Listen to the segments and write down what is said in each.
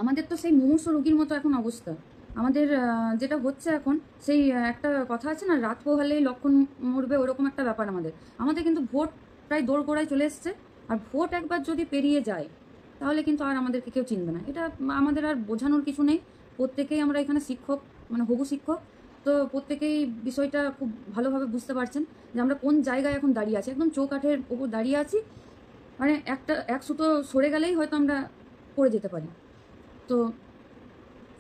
আমাদের তো সেই মুমূর্ষু রোগীর মতো এখন অবস্থা। আমাদের যেটা হচ্ছে এখন, সেই একটা কথা আছে না, রাত পোহালেই লক্ষণ মরবে, ওরকম একটা ব্যাপার আমাদের। আমাদের কিন্তু ভোট প্রায় দোরগোড়ায় চলে এসছে, আর ভোট একবার যদি পেরিয়ে যায় তাহলে কিন্তু আর আমাদেরকে কেউ চিনবে না। এটা আমাদের আর বোঝানোর কিছু নেই। প্রত্যেকেই আমরা এখানে শিক্ষক, মানে হবু শিক্ষক, তো প্রত্যেকেই বিষয়টা খুব ভালোভাবে বুঝতে পারছেন যে আমরা কোন জায়গায় এখন দাঁড়িয়ে আছি। একদম চৌকাঠের ওপর দাঁড়িয়ে আছি, মানে এক সুতো সরে গেলেই হয়তো আমরা পড়ে যেতে পারি। তো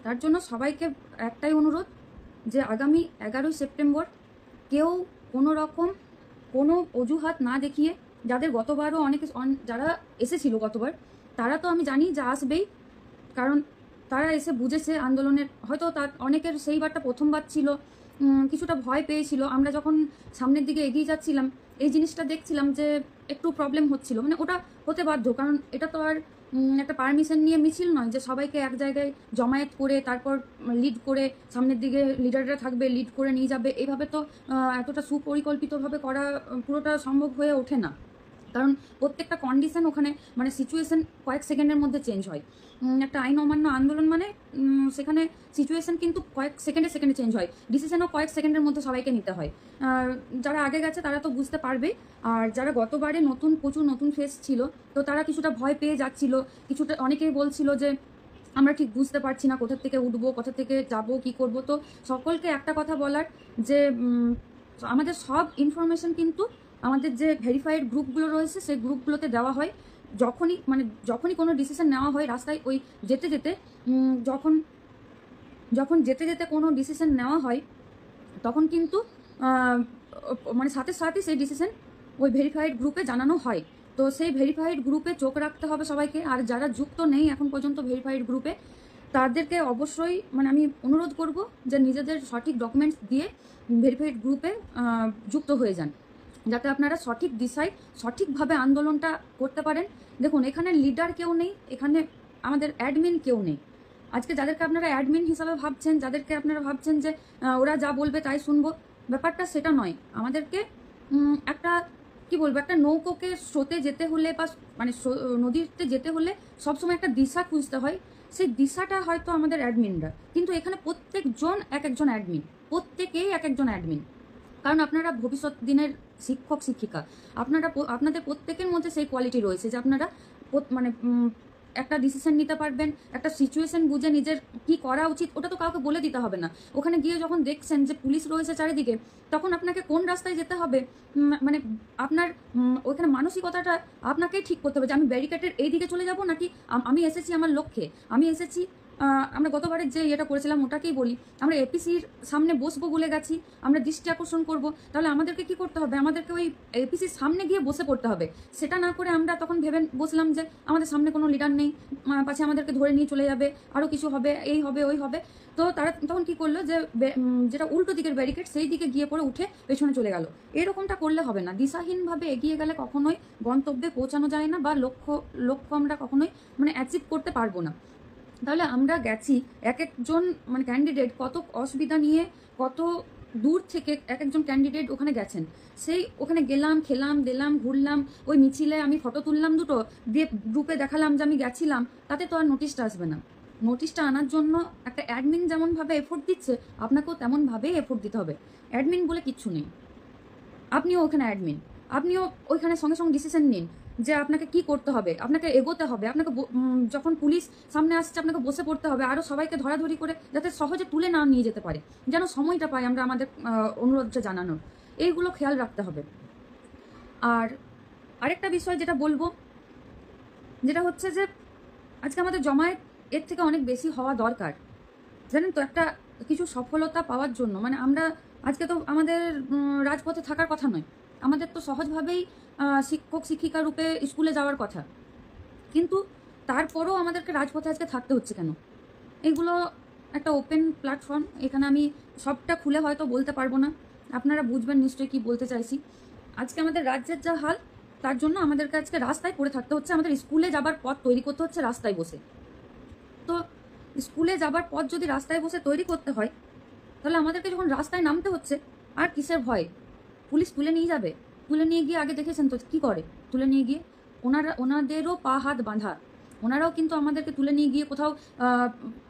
তার জন্য সবাইকে একটাই অনুরোধ, যে আগামী 11ই সেপ্টেম্বর কেউ কোনো রকম কোনো অজুহাত না দেখিয়ে, যাদের গতবারও অনেকে যারা এসেছিল গতবার, তারা তো আমি জানি যে আসবেই, কারণ তারা এসে বুঝেছে আন্দোলনের, হয়তো তার অনেকের সেইবারটা প্রথমবার ছিল, কিছুটা ভয় পেয়েছিল। আমরা যখন সামনের দিকে এগিয়ে যাচ্ছিলাম এই জিনিসটা দেখছিলাম যে একটু প্রবলেম হচ্ছিল, মানে ওটা হতে বাধ্য, কারণ এটা তো আর একটা পারমিশন নিয়ে মিছিল নয় যে সবাইকে এক জায়গায় জমায়েত করে তারপর লিড করে সামনের দিকে লিডাররা থাকবে, লিড করে নিয়ে যাবে, এইভাবে তো এতটা সুপরিকল্পিতভাবে করা পুরোটা সম্ভব হয়ে ওঠে না। কারণ প্রত্যেকটা কন্ডিশন ওখানে, মানে সিচুয়েশন কয়েক সেকেন্ডের মধ্যে চেঞ্জ হয়। একটা আইন অমান্য আন্দোলন মানে সেখানে সিচুয়েশন কিন্তু কয়েক সেকেন্ডে চেঞ্জ হয়, ডিসিশনও কয়েক সেকেন্ডের মধ্যে সবাইকে নিতে হয়। যারা আগে গেছে তারা তো বুঝতে পারবে, আর যারা গতবারে প্রচুর নতুন ফেস ছিল, তো তারা কিছুটা ভয় পেয়ে যাচ্ছিল, কিছুটা অনেকেই বলছিল যে আমরা ঠিক বুঝতে পারছি না কোথা থেকে উঠবো, কোথা থেকে যাব, কি করব। তো সকলকে একটা কথা বলার, যে আমাদের সব ইনফরমেশন কিন্তু আমাদের যে ভেরিফাইড গ্রুপগুলো রয়েছে সেই গ্রুপগুলোতে দেওয়া হয়। যখনই কোনো ডিসিশন নেওয়া হয় রাস্তায়, ওই যেতে যেতে যখন যখন যেতে যেতে কোনো ডিসিশন নেওয়া হয়, তখন কিন্তু মানে সাথে সাথে সেই ডিসিশন ওই ভেরিফাইড গ্রুপে জানানো হয়। তো সেই ভেরিফাইড গ্রুপে চোখ রাখতে হবে সবাইকে। আর যারা যুক্ত নেই এখন পর্যন্ত ভেরিফাইড গ্রুপে, তাদেরকে অবশ্যই, মানে আমি অনুরোধ করব যে নিজেদের সঠিক ডকুমেন্টস দিয়ে ভেরিফাইড গ্রুপে যুক্ত হয়ে যান, যাতে আপনারা সঠিক দিশায় সঠিকভাবে আন্দোলনটা করতে পারেন। দেখুন, এখানে লিডার কেউ নেই, এখানে আমাদের অ্যাডমিন কেউ নেই। আজকে যাদেরকে আপনারা অ্যাডমিন হিসাবে ভাবছেন, যাদেরকে আপনারা ভাবছেন যে ওরা যা বলবে তাই শুনবো, ব্যাপারটা সেটা নয়। আমাদেরকে একটা কি বলবো, একটা নৌকোকে স্রোতে যেতে হলে বা মানে নদীতে যেতে হলে সবসময় একটা দিশা খুঁজতে হয়। সেই দিশাটা হয়তো আমাদের অ্যাডমিনরা, কিন্তু এখানে প্রত্যেকজন এক একজন অ্যাডমিন, প্রত্যেকেই এক একজন অ্যাডমিন। কারণ আপনারা ভবিষ্যৎ দিনের শিক্ষক শিক্ষিকা, আপনাদের প্রত্যেকের মধ্যে সেই কোয়ালিটি রয়েছে যে আপনারা মানে একটা ডিসিশন নিতে পারবেন, একটা সিচুয়েশন বুঝে নিজের কি করা উচিত ওটা তো কাউকে বলে দিতে হবে না। ওখানে গিয়ে যখন দেখছেন যে পুলিশ রয়েছে চারিদিকে, তখন আপনাকে কোন রাস্তায় যেতে হবে, মানে আপনার ওইখানে মানসিকতাটা আপনাকেই ঠিক করতে হবে যে আমি ব্যারিকেডের এই দিকে চলে যাব, নাকি আমি এসেছি আমার লক্ষ্যে, আমি এসেছি। আমরা গতবারের যে ইয়েটা করেছিলাম ওটাকেই বলি, আমরা এপিসির সামনে বসবো বলে গেছি, আমরা দৃষ্টি আকর্ষণ করব, তাহলে আমাদেরকে কি করতে হবে, আমাদেরকে ওই এপিসির সামনে গিয়ে বসে পড়তে হবে। সেটা না করে আমরা তখন ভেবে বসলাম যে আমাদের সামনে কোনো লিডার নেই, পাছে আমাদেরকে ধরে নিয়ে চলে যাবে, আরও কিছু হবে, এই হবে ওই হবে। তো তারা তখন কি করলো যে যেটা উল্টো দিকের ব্যারিকেড সেই দিকে গিয়ে পড়ে উঠে পেছনে চলে গেল। এরকমটা করলে হবে না। দিশাহীনভাবে এগিয়ে গেলে কখনোই গন্তব্যে পৌঁছানো যায় না, বা লক্ষ্য আমরা কখনোই মানে অ্যাচিভ করতে পারবো না। তাহলে আমরা গেছি, এক একজন মানে ক্যান্ডিডেট কত অসুবিধা নিয়ে, কত দূর থেকে এক একজন ক্যান্ডিডেট ওখানে গেছেন। সেই ওখানে গেলাম, খেলাম দিলাম, ঘুরলাম, ওই মিছিলে আমি ফটো তুললাম দুটো, দিয়ে গ্রুপে দেখালাম যে আমি গেছিলাম, তাতে তো আর নোটিশটা আসবে না। নোটিশটা আনার জন্য একটা অ্যাডমিন যেমনভাবে এফোর্ট দিচ্ছে, আপনাকেও তেমনভাবেই এফোর্ট দিতে হবে। অ্যাডমিন বলে কিচ্ছু নেই, আপনিও ওখানে অ্যাডমিন, আপনিও ওইখানে সঙ্গে সঙ্গে ডিসিশন নিন যে আপনাকে কি করতে হবে, আপনাকে এগোতে হবে, আপনাকে যখন পুলিশ সামনে আসছে আপনাকে বসে পড়তে হবে, আরও সবাইকে ধরাধরি করে যাতে সহজে তুলে না নিয়ে যেতে পারে, যেন সময়টা পাই আমরা আমাদের অনুরোধটা জানানোর, এইগুলো খেয়াল রাখতে হবে। আর আরেকটা বিষয় যেটা বলবো, যেটা হচ্ছে যে আজকে আমাদের জমায়েত এর থেকে অনেক বেশি হওয়া দরকার। জানেন তো, একটা কিছু সফলতা পাওয়ার জন্য, মানে আমরা আজকে তো আমাদের রাজপথে থাকার কথা নয়, আমাদের তো সহজভাবেই শিক্ষক শিক্ষিকা রূপে স্কুলে যাওয়ার কথা, কিন্তু তারপরেও আমাদেরকে রাজপথে আজকে থাকতে হচ্ছে কেন? এগুলো একটা ওপেন প্ল্যাটফর্ম, এখানে আমি সবটা খুলে হয়তো বলতে পারবো না, আপনারা বুঝবেন নিশ্চয়ই কি বলতে চাইছি। আজকে আমাদের রাজ্যের যা হাল, তার জন্য আমাদেরকে আজকে রাস্তায় পড়ে থাকতে হচ্ছে, আমাদের স্কুলে যাবার পথ তৈরি করতে হচ্ছে রাস্তায় বসে। তো স্কুলে যাবার পথ যদি রাস্তায় বসে তৈরি করতে হয়, তাহলে আমাদেরকে যখন রাস্তায় নামতে হচ্ছে, আর কিসের ভয়? পুলিশ তুলে নিয়ে যাবে, তুলে নিয়ে গিয়ে আগে দেখেছেন তো কি করে, তুলে নিয়ে গিয়ে ওনাদেরও পা হাত বাঁধা, ওনারাও কিন্তু আমাদেরকে তুলে নিয়ে গিয়ে কোথাও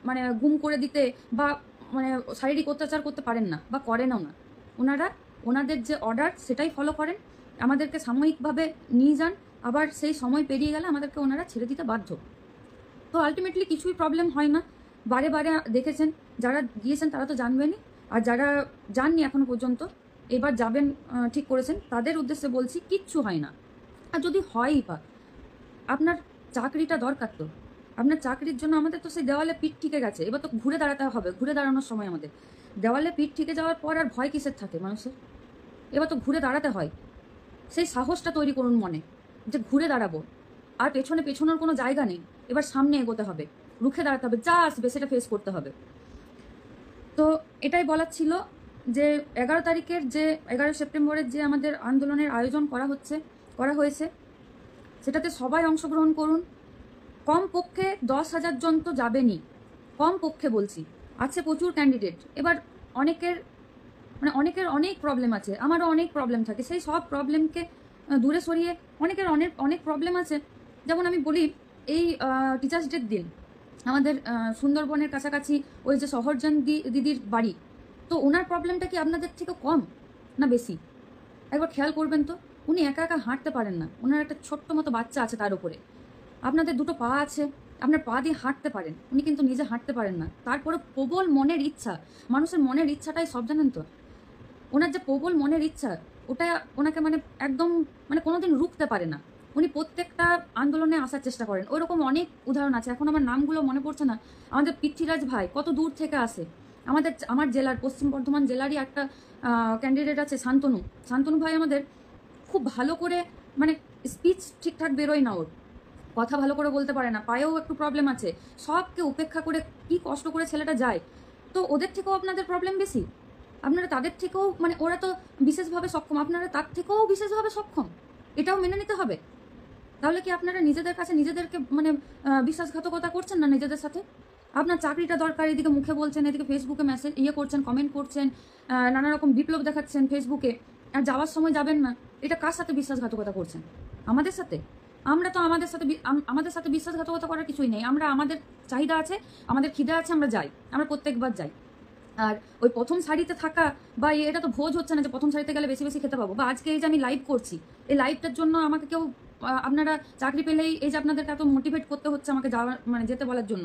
মানে গুম করে দিতে বা মানে শারীরিক অত্যাচার করতে পারেন না বা করেনও না। ওনারা ওনাদের যে অর্ডার সেটাই ফলো করেন, আমাদেরকে সাময়িকভাবে নিয়ে যান, আবার সেই সময় পেরিয়ে গেলে আমাদেরকে ওনারা ছেড়ে দিতে বাধ্য। তো আলটিমেটলি কিছুই প্রবলেম হয় না। বারে বারে দেখেছেন, যারা গিয়েছেন তারা তো জানবেনই, আর যারা যাননি এখনো পর্যন্ত এবার যাবেন ঠিক করেছেন, তাদের উদ্দেশ্যে বলছি কিচ্ছু হয় না। আর যদি হয়ই বা, আপনার চাকরিটা দরকার তো, আপনার চাকরির জন্য আমাদের তো সেই দেওয়ালে পিঠ ঠেকে গেছে, এবার তো ঘুরে দাঁড়াতে হবে। ঘুরে দাঁড়ানোর সময় আমাদের দেওয়ালে পিঠ ঠেকে যাওয়ার পর আর ভয় কিসের থাকে মানুষের? এবার তো ঘুরে দাঁড়াতে হয়। সেই সাহসটা তৈরি করুন মনে, যে ঘুরে দাঁড়াবো, আর পেছনে পেছনের কোনো জায়গা নেই, এবার সামনে এগোতে হবে, রুখে দাঁড়াতে হবে, যা আসবে সেটা ফেস করতে হবে। তো এটাই বলার ছিল যে 11 তারিখের যে 11 সেপ্টেম্বরের যে আমাদের আন্দোলনের আয়োজন করা হয়েছে, সেটাতে সবাই অংশগ্রহণ করুন। কমপক্ষে 10,000 জন তো যাবেনই, কমপক্ষে বলছি। আছে প্রচুর ক্যান্ডিডেট। এবার অনেকের অনেক প্রবলেম আছে, আমারও অনেক প্রবলেম থাকে। সেই সব প্রবলেমকে দূরে সরিয়ে, অনেকের অনেক অনেক প্রবলেম আছে। যেমন আমি বলি, এই টিচার্স ডের দিন আমাদের সুন্দরবনের কাছাকাছি ওই যে শহরজান দিদির বাড়ি, তো ওনার প্রবলেমটা কি আপনাদের থেকে কম না বেশি? একবার খেয়াল করবেন তো। উনি একা একা হাঁটতে পারেন না, ওনার একটা ছোট্ট মতো বাচ্চা আছে তার উপরে। আপনাদের দুটো পা আছে, আপনার পা দিয়ে হাঁটতে পারেন, উনি কিন্তু নিজে হাঁটতে পারেন না। তারপরে প্রবল মনের ইচ্ছা, মানুষের মনের ইচ্ছাটাই সব, জানেন তো। ওনার যে প্রবল মনের ইচ্ছা, ওটা ওনাকে মানে একদম মানে কোনোদিন রুখতে পারে না। উনি প্রত্যেকটা আন্দোলনে আসার চেষ্টা করেন। ওইরকম অনেক উদাহরণ আছে, এখন আমার নামগুলো মনে পড়ছে না। আমাদের পৃথ্বীরাজ ভাই কত দূর থেকে আসে। আমার জেলার, পশ্চিম বর্ধমান জেলারই একটা ক্যান্ডিডেট আছে শান্তনু ভাই, আমাদের খুব ভালো করে মানে স্পিচ ঠিকঠাক বেরোয় না, ওর কথা ভালো করে বলতে পারে না, পায়েও একটু প্রবলেম আছে। সবকে উপেক্ষা করে কি কষ্ট করে ছেলেটা যায়। তো ওদের থেকেও আপনাদের প্রবলেম বেশি? আপনারা তাদের থেকেও মানে ওরা তো বিশেষভাবে সক্ষম, আপনারা তার থেকেও বিশেষভাবে সক্ষম, এটাও মেনে নিতে হবে। তাহলে কি আপনারা নিজেদের কাছে নিজেদেরকে মানে বিশ্বাসঘাতকতা করছেন না নিজেদের সাথে? আপনার চাকরিটা দরকার, এদিকে মুখে বলছেন, এদিকে ফেসবুকে মেসেজ করছেন, কমেন্ট করছেন, নানা রকম বিপ্লব দেখাচ্ছেন ফেসবুকে, আর যাওয়ার সময় যাবেন না। এটা কার সাথে বিশ্বাসঘাতকতা করছেন? আমাদের সাথে? আমরা তো আমাদের সাথে বিশ্বাসঘাতকতা করার কিছুই নেই। আমরা, আমাদের চাহিদা আছে, আমাদের খিদে আছে, আমরা যাই, আমরা প্রত্যেকবার যাই। আর ওই প্রথম সারিতে থাকা বা এটা তো ভোজ হচ্ছে না যে প্রথম সারিতে গেলে বেশি বেশি খেতে পাবো। বা আজকে এই যে আমি লাইভ করছি, এই লাইভটার জন্য আমাকে কেউ আপনারা চাকরি পেলেই এই যে আপনাদেরকে এত মোটিভেট করতে হচ্ছে আমাকে যাওয়ার মানে যেতে বলার জন্য,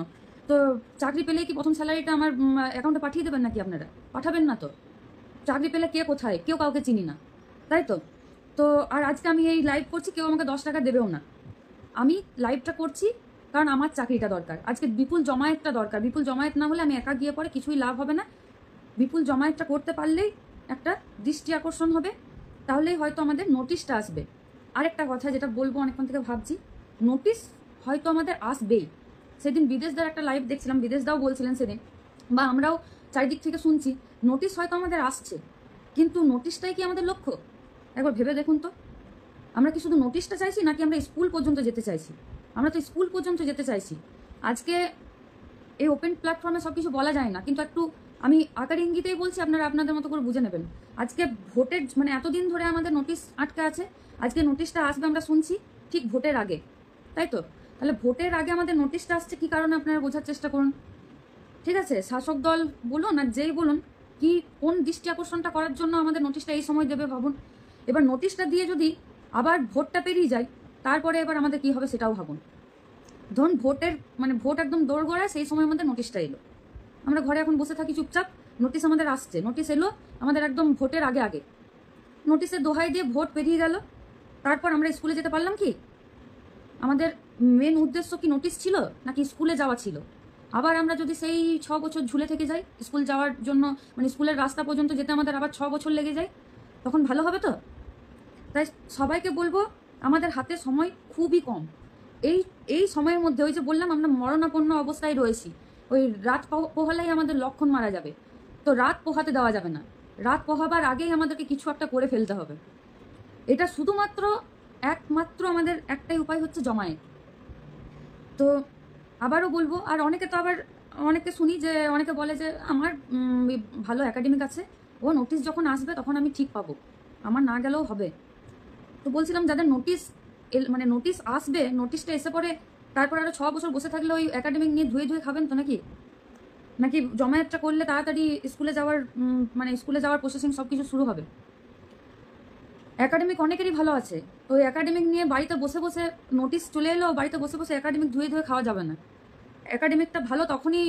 তো চাকরি পেলেই কি প্রথম স্যালারিটা আমার অ্যাকাউন্টে পাঠিয়ে দেবেন নাকি? আপনারা পাঠাবেন না তো। চাকরি পেলে কে কোথায়, কেউ কাউকে চিনি না, তাই তো। তো আর আজকে আমি এই লাইভ করছি, কেউ আমাকে 10 টাকা দেবেও না। আমি লাইভটা করছি কারণ আমার চাকরিটা দরকার। আজকে বিপুল জমায়েতটা দরকার। বিপুল জমায়েত না হলে আমি একা গিয়ে পরে কিছুই লাভ হবে না। বিপুল জমায়েতটা করতে পারলেই একটা দৃষ্টি আকর্ষণ হবে, তাহলেই হয়তো আমাদের নোটিশটা আসবে। আরেকটা কথা যেটা বলবো, অনেকক্ষণ থেকে ভাবছি, নোটিশ হয়তো আমাদের আসবেই। সেদিন বিদেশদার একটা লাইভ দেখছিলাম, বিদেশদাও বলছিলেন সেদিন, বা আমরাও চারিদিক থেকে শুনছি, নোটিশ হয়তো আমাদের আসছে, কিন্তু নোটিশটাই কি আমাদের লক্ষ্য? একবার ভেবে দেখুন তো। আমরা কি শুধু নোটিশটা চাইছি, নাকি আমরা স্কুল পর্যন্ত যেতে চাইছি? আমরা তো স্কুল পর্যন্ত যেতে চাইছি। আজকে এই ওপেন প্ল্যাটফর্মে সব কিছু বলা যায় না, কিন্তু একটু আমি আকার ইঙ্গিতেই বলছি, আপনারা আপনাদের মতো করে বুঝে নেবেন। আজকে ভোটের মানে এতদিন ধরে আমাদের নোটিশ আটকে আছে, আজকে নোটিশটা আসবে আমরা শুনছি ঠিক ভোটের আগে, তাই তো? তাহলে ভোটের আগে আমাদের নোটিশটা আসছে কি কারণে, আপনারা বোঝার চেষ্টা করুন। ঠিক আছে, শাসক দল বলুন আর যেই বলুন, কি কোন দৃষ্টি আকর্ষণটা করার জন্য আমাদের নোটিশটা এই সময় দেবে ভাবুন। এবার নোটিশটা দিয়ে যদি আবার ভোটটা পেরিয়ে যায়, তারপরে এবার আমাদের কি হবে সেটাও ভাবুন। ধরুন ভোট একদম দোরগোড়ায়, সেই সময় আমাদের নোটিশটা এলো, আমরা ঘরে এখন বসে থাকি চুপচাপ, নোটিশ আমাদের আসছে, নোটিশ এলো আমাদের একদম ভোটের আগে আগে, নোটিশের দোহাই দিয়ে ভোট পেরিয়ে গেল, তারপর আমরা স্কুলে যেতে পারলাম কি? আমাদের মেন উদ্দেশ্য কি নোটিশ ছিল, নাকি স্কুলে যাওয়া ছিল? আবার আমরা যদি সেই 6 বছর ঝুলে থেকে যাই স্কুল যাওয়ার জন্য, মানে স্কুলের রাস্তা পর্যন্ত যেতে আমাদের আবার 6 বছর লেগে যায়, তখন ভালো হবে তো? তাই সবাইকে বলবো, আমাদের হাতে সময় খুবই কম। এই সময়ের মধ্যে, ওই যে বললাম আমরা মরণাপন্ন অবস্থায় রয়েছি, ওই রাত পোহালেই আমাদের লক্ষণ মারা যাবে। তো রাত পোহাতে দেওয়া যাবে না, রাত পোহাবার আগেই আমাদেরকে কিছু একটা করে ফেলতে হবে। এটা শুধুমাত্র একমাত্র আমাদের একটাই উপায় হচ্ছে জমায়েত। তো আবারও বলবো, আর অনেকে শুনি যে অনেকে বলে যে আমার ভালো একাডেমিক আছে, ও নোটিশ যখন আসবে তখন আমি ঠিক পাবো, আমার না গেলেও হবে। তো বলছিলাম, যাদের নোটিশ আসবে, নোটিশটা এসে পরে তারপর আরও 6 বছর বসে থাকলে ওই একাডেমিক নিয়ে ধুয়ে ধুয়ে খাবেন তো নাকি? নাকি জমায়েতটা করলে তাড়াতাড়ি স্কুলে যাওয়ার মানে স্কুলে যাওয়ার প্রসেসিং সব কিছু শুরু হবে? একাডেমিক অনেকেরই ভালো আছে, তো ওই একাডেমিক নিয়ে বাড়িতে বসে বসে নোটিশ চলে এলো, বাড়িতে বসে বসে একাডেমিক ধুয়ে ধুয়ে খাওয়া যাবে না। একাডেমিকটা ভালো তখনই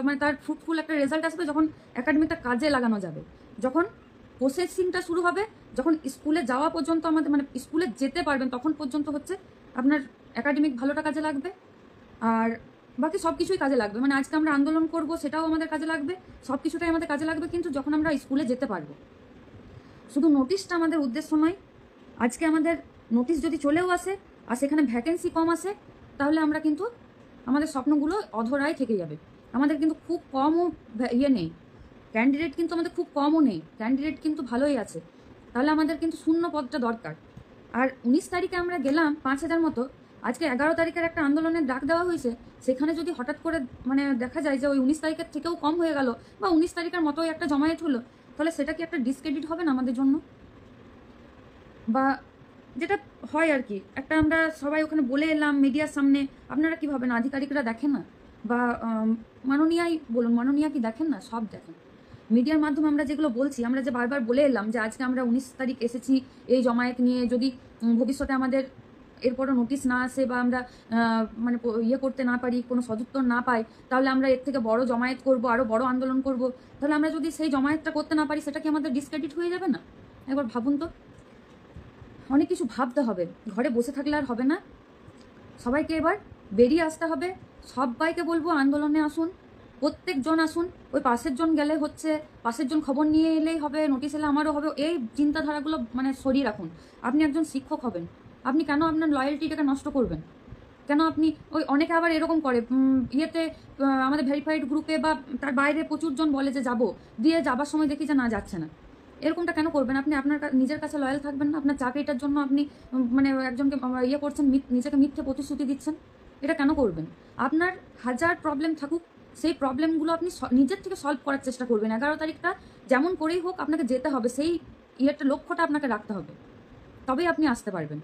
মানে তার ফ্রুটফুল একটা রেজাল্ট আসবে যখন একাডেমিকটা কাজে লাগানো যাবে, যখন প্রসেসিংটা শুরু হবে, যখন স্কুলে যাওয়া পর্যন্ত আমাদের মানে স্কুলে যেতে পারবেন তখন পর্যন্ত হচ্ছে আপনার একাডেমিক ভালোটা কাজে লাগবে। আর বাকি সব কিছুই কাজে লাগবে, মানে আজকে আমরা আন্দোলন করব সেটাও আমাদের কাজে লাগবে, সব কিছুটাই আমাদের কাজে লাগবে, কিন্তু যখন আমরা স্কুলে যেতে পারবো। শুধু নোটিশটা আমাদের উদ্দেশ্য নয়। আজকে আমাদের নোটিশ যদি চলেও আসে আর সেখানে ভ্যাকেন্সি কম আসে, তাহলে আমরা কিন্তু আমাদের স্বপ্নগুলো অধরাই থেকে যাবে। আমাদের কিন্তু খুব কমও নেই, ক্যান্ডিডেট কিন্তু আমাদের খুব কমও নেই, ক্যান্ডিডেট কিন্তু ভালোই আছে। তাহলে আমাদের কিন্তু শূন্য পদটা দরকার। আর 19 তারিখে আমরা গেলাম 5000 মতো, আজকে 11 তারিখের একটা আন্দোলনের ডাক দেওয়া হয়েছে, সেখানে যদি হঠাৎ করে মানে দেখা যায় যে ওই 19 তারিখের থেকেও কম হয়ে গেল বা 19 তারিখের মতোই একটা জমায়েত হলো, তাহলে সেটা কি একটা ডিসক্রেডিট হবে না আমাদের জন্য? বা যেটা হয় আর কি, একটা আমরা সবাই ওখানে বলে এলাম মিডিয়ার সামনে, আপনারা কি ভাবেন আধিকারিকরা দেখেন না? বা মাননীয়াই বলুন, মাননীয়া কি দেখেন না? সব দেখেন। মিডিয়ার মাধ্যমে আমরা যেগুলো বলছি, আমরা যে বারবার বলে এলাম যে আজকে আমরা 19 তারিখ এসেছি এই জমায়েত নিয়ে, যদি ভবিষ্যতে আমাদের এরপরও নোটিশ না আসে বা আমরা মানে করতে না পারি, কোনো সদুত্তর না পাই, তাহলে আমরা এর থেকে বড় জমায়েত করব, আরও বড় আন্দোলন করব। তাহলে আমরা যদি সেই জমায়েতটা করতে না পারি, সেটা কি আমাদের ডিসক্রেডিট হয়ে যাবে না? একবার ভাবুন তো। অনেক কিছু ভাবতে হবে, ঘরে বসে থাকলে আর হবে না। সবাইকে এবার বেরিয়ে আসতে হবে। সবাইকে বলবো আন্দোলনে আসুন, প্রত্যেকজন আসুন। ওই পাশের জন গেলে হচ্ছে, পাশের জন খবর নিয়ে এলেই হবে, নোটিশ এলে আমারও হবে, এই চিন্তাধারাগুলো মানে সরিয়ে রাখুন। আপনি একজন শিক্ষক হবেন, আপনি কেন আপনার লয়্যালটিটাকে নষ্ট করবেন? কেন আপনি ওই অনেকে আবার এরকম করে আমাদের ভেরিফাইড গ্রুপে বা তার বাইরে প্রচুর জন বলে যে যাবো, দিয়ে যাবার সময় দেখি যে না যাচ্ছে না। এরকমটা কেন করবেন? আপনি আপনার নিজের কাছে লয়াল থাকবেন না? আপনার চাকরিটার জন্য আপনি মানে একজনকে করছেন, নিজেকে মিথ্যে প্রতিশ্রুতি দিচ্ছেন, এটা কেন করবেন? আপনার হাজার প্রবলেম থাকুক, সেই প্রবলেমগুলো আপনি নিজের থেকে সলভ করার চেষ্টা করবেন। 11 তারিখটা যেমন করেই হোক আপনাকে যেতে হবে, সেই লক্ষ্যটা আপনাকে রাখতে হবে, তবেই আপনি আসতে পারবেন।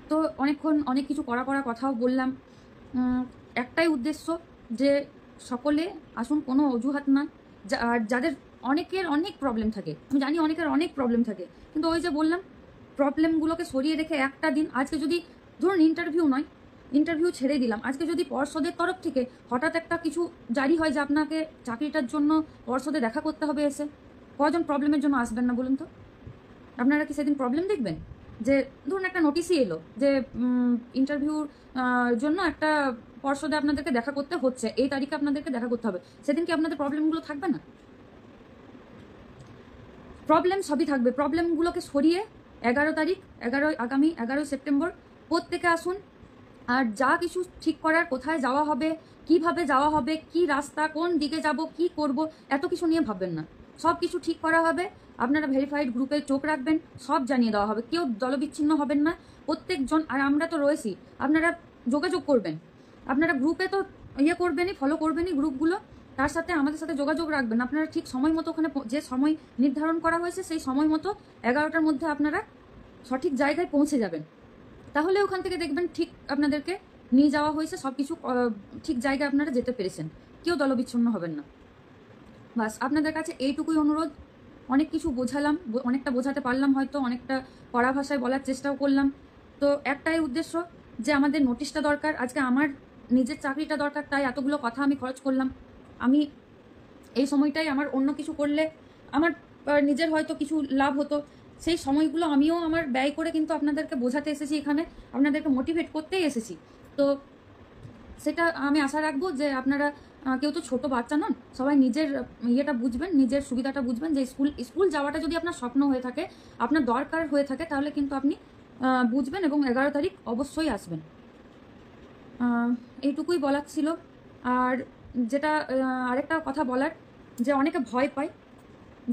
তো অনেকক্ষণ অনেক কিছু করা কথাও বললাম। একটাই উদ্দেশ্য যে সকলে আসুন, কোনো অজুহাত না। আর যাদের অনেকের অনেক প্রবলেম থাকে, আমি জানি অনেকের অনেক প্রবলেম থাকে, কিন্তু ওই যে বললাম প্রবলেমগুলোকে সরিয়ে রেখে একটা দিন, আজকে যদি ধরুন ইন্টারভিউ নয়, ইন্টারভিউ ছেড়ে দিলাম, আজকে যদি পর্ষদের তরফ থেকে হঠাৎ একটা কিছু জারি হয় যে আপনাকে চাকরিটার জন্য পর্ষদে দেখা করতে হবে এসে, কজন প্রবলেমের জন্য আসবেন না বলুন তো? আপনারা কি সেদিন প্রবলেম দেখবেন? যে ধরুন একটা নোটিশই এলো যে ইন্টারভিউর জন্য একটা পর্ষদে আপনাদেরকে দেখা করতে হচ্ছে, এই তারিখে আপনাদেরকে দেখা করতে হবে, সেদিন কি আপনাদের প্রবলেমগুলো থাকবে না? প্রবলেম সবই থাকবে। প্রবলেমগুলোকে সরিয়ে 11 তারিখ, আগামী 11 সেপ্টেম্বর প্রত্যেকে আসুন। আর যা কিছু ঠিক করার, কোথায় যাওয়া হবে, কিভাবে যাওয়া হবে, কি রাস্তা, কোন দিকে যাব, কি করব, এত কিছু নিয়ে ভাববেন না। সব কিছু ঠিক করা হবে। আপনারা ভেরিফাইড গ্রুপে চোখ রাখবেন, সব জানিয়ে দেওয়া হবে, কেউ দলবিচ্ছিন্ন হবেন না, প্রত্যেকজন। আর আমরা তো রয়েছি, আপনারা যোগাযোগ করবেন, আপনারা গ্রুপে তো করবেনই, ফলো করবেনই গ্রুপগুলো, তার সাথে আমাদের সাথে যোগাযোগ রাখবেন। আপনারা ঠিক সময় মতো ওখানে যে সময় নির্ধারণ করা হয়েছে সেই সময় মতো 11টার মধ্যে আপনারা সঠিক জায়গায় পৌঁছে যাবেন। তাহলে ওখান থেকে দেখবেন ঠিক আপনাদেরকে নিয়ে যাওয়া হয়েছে, সব কিছু ঠিক জায়গায় আপনারা যেতে পেরেছেন, কেউ দলবিচ্ছিন্ন হবেন না। বাস আপনাদের কাছে এইটুকুই অনুরোধ। অনেক কিছু বোঝালাম, অনেকটা বোঝাতে পারলাম, হয়তো অনেকটা কড়া ভাষায় বলার চেষ্টাও করলাম। তো একটাই উদ্দেশ্য যে আমাদের নোটিশটা দরকার, আজকে আমার নিজের চাকরিটা দরকার, তাই এতগুলো কথা আমি খরচ করলাম। আমি এই সময়টাই আমার অন্য কিছু করলে আমার নিজের হয়তো কিছু লাভ হতো, সেই সময়গুলো আমিও আমার ব্যয় করে কিন্তু আপনাদেরকে বোঝাতে এসেছি, এখানে আপনাদেরকে মোটিভেট করতেই এসেছি। তো সেটা আমি আশা রাখবো যে আপনারা কেউ তো ছোট বাচ্চা নন, সবাই নিজের ইয়েটা বুঝবেন, নিজের সুবিধাটা বুঝবেন, যে স্কুল যাওয়াটা যদি আপনার স্বপ্ন হয়ে থাকে, আপনার দরকার হয়ে থাকে, তাহলে কিন্তু আপনি বুঝবেন এবং 11 তারিখ অবশ্যই আসবেন। এইটুকুই বলার ছিল। আর যেটা আরেকটা কথা বলার, যে অনেকে ভয় পায়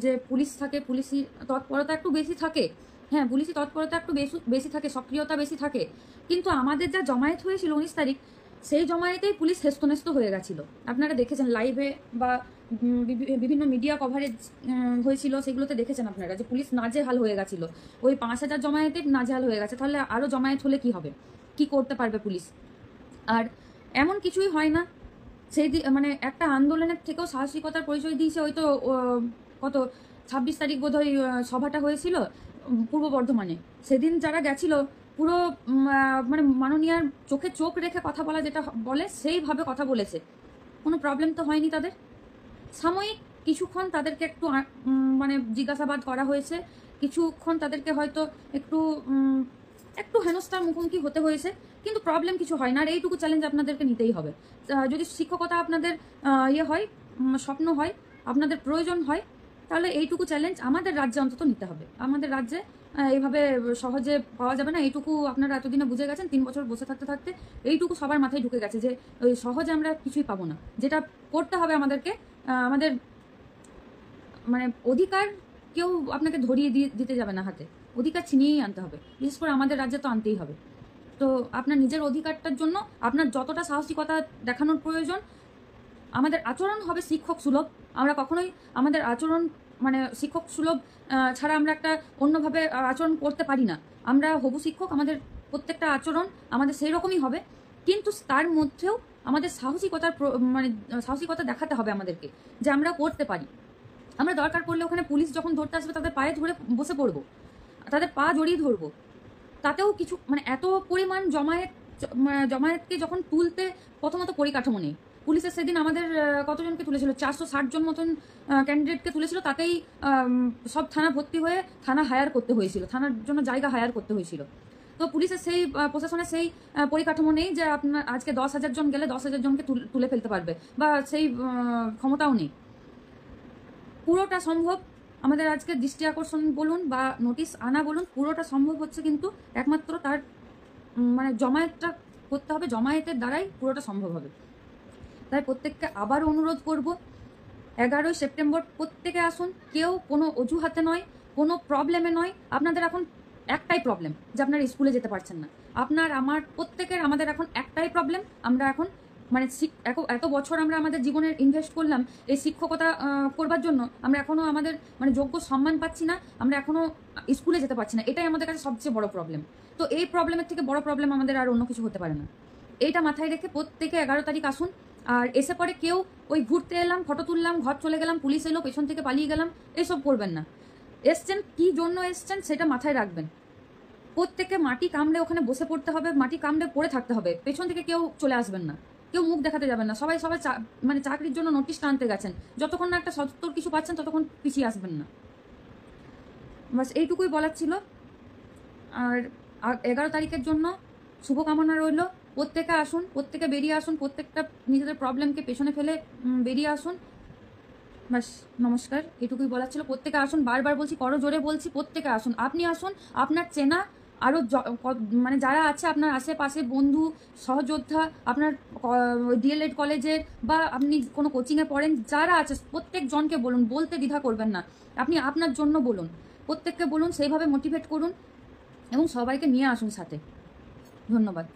যে পুলিশ থাকে, পুলিশি তৎপরতা একটু বেশি থাকে। হ্যাঁ, পুলিশি তৎপরতা একটু বেশি থাকে, সক্রিয়তা বেশি থাকে, কিন্তু আমাদের যা জমায়েত হয়েছিল 19 তারিখ, সেই জমায়েতেই পুলিশ হেস্তনেস্ত হয়ে গেছিল। আপনারা দেখেছেন লাইভে বা বিভিন্ন মিডিয়া কভারেজ হয়েছিল, সেগুলোতে দেখেছেন আপনারা যে পুলিশ নাজেহাল হয়ে গেছিল। ওই 5000 জমায়েতে নাজেহাল হয়ে গেছে, তাহলে আরও জমায়েত হলে কি হবে, কি করতে পারবে পুলিশ? আর এমন কিছুই হয় না সেই মানে একটা আন্দোলনের থেকেও সাহসিকতার পরিচয় দিয়েছে। ওই তো কত 26 তারিখ বোধহয় সভাটা হয়েছিল পূর্ব বর্ধমানে। সেদিন যারা গেছিল পুরো মানে মাননীয়ার চোখে চোখ রেখে কথা বলা যেটা বলে সেইভাবে কথা বলেছে, কোনো প্রবলেম তো হয়নি তাদের। সাময়িক কিছুক্ষণ তাদেরকে একটু মানে জিজ্ঞাসাবাদ করা হয়েছে, কিছুক্ষণ তাদেরকে হয়তো একটু একটু হেনস্থার মুখোমুখি হতে হয়েছে, কিন্তু প্রবলেম কিছু হয় না। আর এইটুকু চ্যালেঞ্জ আপনাদেরকে নিতেই হবে। যদি শিক্ষকতা আপনাদের ইয়ে হয়, স্বপ্ন হয়, আপনাদের প্রয়োজন হয়, তাহলে এইটুকু চ্যালেঞ্জ আমাদের রাজ্যে অন্তত নিতে হবে। আমাদের রাজ্যে এইভাবে সহজে পাওয়া যাবে না। এইটুকু আপনারা এতদিনে বুঝে গেছেন, 3 বছর বসে থাকতে থাকতে এইটুকু সবার মাথায় ঢুকে গেছে যে ওই সহজে আমরা কিছুই পাবো না। যেটা করতে হবে আমাদেরকে, আমাদের মানে অধিকার কেউ আপনাকে ধরিয়ে দিতে যাবে না হাতে, অধিকার ছিনিয়েই আনতে হবে। বিশেষ করে আমাদের রাজ্যে তো আনতেই হবে। তো আপনার নিজের অধিকারটার জন্য আপনার যতটা সাহসিকতা দেখানোর প্রয়োজন, আমাদের আচরণ হবে শিক্ষক সুলভ। আমরা কখনোই আমাদের আচরণ মানে শিক্ষক সুলভ ছাড়া আমরা একটা অন্যভাবে আচরণ করতে পারি না। আমরা হবু শিক্ষক, আমাদের প্রত্যেকটা আচরণ আমাদের সেই রকমই হবে, কিন্তু তার মধ্যেও আমাদের মানে সাহসিকতা দেখাতে হবে আমাদেরকে যে আমরা করতে পারি। আমরা দরকার পড়লে ওখানে পুলিশ যখন ধরতে আসবে তাদের পায়ে ধরে বসে পড়বো, তাদের পা জড়িয়ে ধরবো। তাতেও কিছু মানে এত পরিমাণ জমায়েতকে যখন তুলতে প্রথমত পরিকাঠামো নেই। পুলিশের সেদিন আমাদের কতজনকে তুলেছিল, 460 জন মতন ক্যান্ডিডেটকে তুলেছিল। তাতেই সব থানা ভর্তি হয়ে থানা হায়ার করতে হয়েছিল, থানার জন্য জায়গা হায়ার করতে হয়েছিল। তো পুলিশের সেই প্রশাসনের সেই পরিকাঠামো নেই যে আপনার আজকে 10,000 জন গেলে 10,000 জনকে তুলে ফেলতে পারবে, বা সেই ক্ষমতাও নেই। পুরোটা সম্ভব আমাদের আজকে দৃষ্টি আকর্ষণ বলুন বা নোটিশ আনা বলুন, পুরোটা সম্ভব হচ্ছে কিন্তু একমাত্র তার মানে জমায়েতটা করতে হবে। জমায়েতের দ্বারাই পুরোটা সম্ভব হবে। তাই প্রত্যেককে আবার অনুরোধ করব, 11ই সেপ্টেম্বর প্রত্যেকে আসুন। কেউ কোনো অজুহাতে নয়, কোনো প্রবলেমে নয়। আপনাদের এখন একটাই প্রবলেম যে আপনারা স্কুলে যেতে পারছেন না। আপনার আমার প্রত্যেকের আমাদের এখন একটাই প্রবলেম, আমরা এখন মানে এত বছর আমরা আমাদের জীবনের ইনভেস্ট করলাম এই শিক্ষকতা করবার জন্য, আমরা এখনও আমাদের মানে যোগ্য সম্মান পাচ্ছি না, আমরা এখনও স্কুলে যেতে পারছি না। এটাই আমাদের কাছে সবচেয়ে বড় প্রবলেম। তো এই প্রবলেমের থেকে বড় প্রবলেম আমাদের আর অন্য কিছু হতে পারে না। এইটা মাথায় রেখে প্রত্যেকে 11 তারিখ আসুন। আর এসে পরে কেউ ওই ঘুরতে এলাম, ফটো তুললাম, ঘর চলে গেলাম, পুলিশ এলো, পেছন থেকে পালিয়ে গেলাম, এসব করবেন না। এসছেন কি জন্য এসছেন সেটা মাথায় রাখবেন। প্রত্যেকে মাটি কামড়ে ওখানে বসে পড়তে হবে, মাটি কামড়ে পড়ে থাকতে হবে। পেছন থেকে কেউ চলে আসবেন না, কেউ মুখ দেখাতে যাবেন না। সবাই মানে চাকরির জন্য নোটিশটা আনতে গেছেন, যতক্ষণ না একটা সত্তর কিছু পাচ্ছেন ততক্ষণ পিছিয়ে আসবেন না। বাস এইটুকুই বলার ছিল। আর 11 তারিখের জন্য শুভকামনা রইল। প্রত্যেকে আসুন, প্রত্যেকে বেরিয়ে আসুন, প্রত্যেকটা নিজেদের প্রবলেমকে পেছনে ফেলে বেরিয়ে আসুন। বাস নমস্কার, এটুকুই বলার ছিল। প্রত্যেকে আসুন, বারবার বলছি, করো জোরে বলছি, প্রত্যেকে আসুন। আপনি আসুন, আপনার চেনা আরও মানে যারা আছে আপনার আশেপাশে, বন্ধু সহযোদ্ধা, আপনার ডিএলএড কলেজের বা আপনি কোনো কোচিংয়ে পড়েন, যারা আছে প্রত্যেকজনকে বলুন, বলতে দ্বিধা করবেন না। আপনি আপনার জন্য বলুন, প্রত্যেককে বলুন, সেইভাবে মোটিভেট করুন এবং সবাইকে নিয়ে আসুন সাথে। ধন্যবাদ।